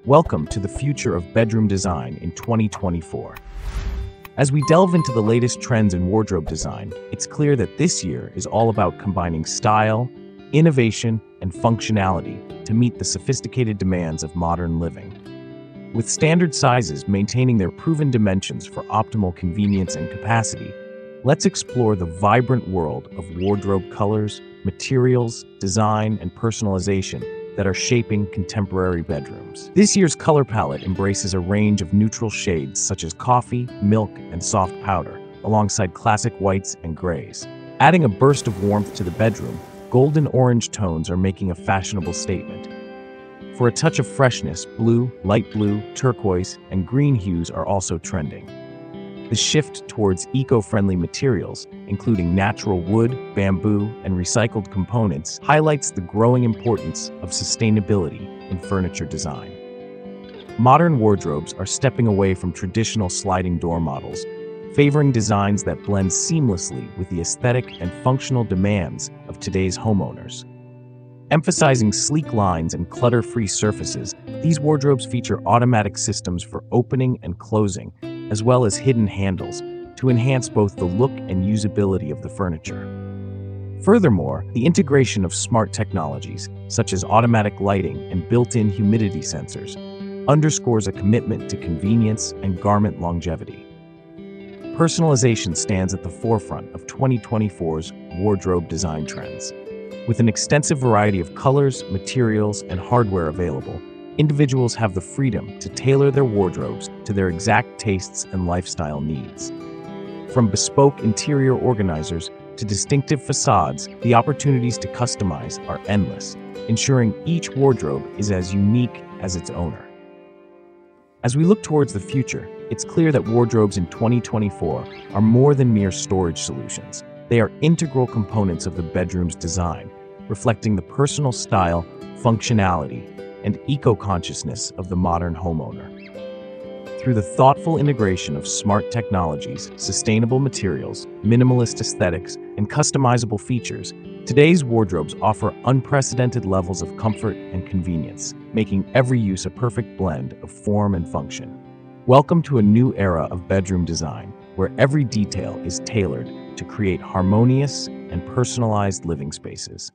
Welcome to the future of bedroom design in 2024. As we delve into the latest trends in wardrobe design, it's clear that this year is all about combining style, innovation, and functionality to meet the sophisticated demands of modern living. With standard sizes maintaining their proven dimensions for optimal convenience and capacity, let's explore the vibrant world of wardrobe colors, materials, design, and personalization that are shaping contemporary bedrooms. This year's color palette embraces a range of neutral shades such as coffee, milk, and soft powder, alongside classic whites and grays. Adding a burst of warmth to the bedroom, golden orange tones are making a fashionable statement. For a touch of freshness, blue, light blue, turquoise, and green hues are also trending. The shift towards eco-friendly materials, including natural wood, bamboo, and recycled components, highlights the growing importance of sustainability in furniture design. Modern wardrobes are stepping away from traditional sliding door models, favoring designs that blend seamlessly with the aesthetic and functional demands of today's homeowners. Emphasizing sleek lines and clutter-free surfaces, these wardrobes feature automatic systems for opening and closing, as well as hidden handles, to enhance both the look and usability of the furniture. Furthermore, the integration of smart technologies, such as automatic lighting and built-in humidity sensors, underscores a commitment to convenience and garment longevity. Personalization stands at the forefront of 2024's wardrobe design trends. With an extensive variety of colors, materials, and hardware available, individuals have the freedom to tailor their wardrobes to their exact tastes and lifestyle needs. From bespoke interior organizers to distinctive facades, the opportunities to customize are endless, ensuring each wardrobe is as unique as its owner. As we look towards the future, it's clear that wardrobes in 2024 are more than mere storage solutions. They are integral components of the bedroom's design, reflecting the personal style, functionality, and eco-consciousness of the modern homeowner. Through the thoughtful integration of smart technologies, sustainable materials, minimalist aesthetics, and customizable features, today's wardrobes offer unprecedented levels of comfort and convenience, making every use a perfect blend of form and function. Welcome to a new era of bedroom design, where every detail is tailored to create harmonious and personalized living spaces.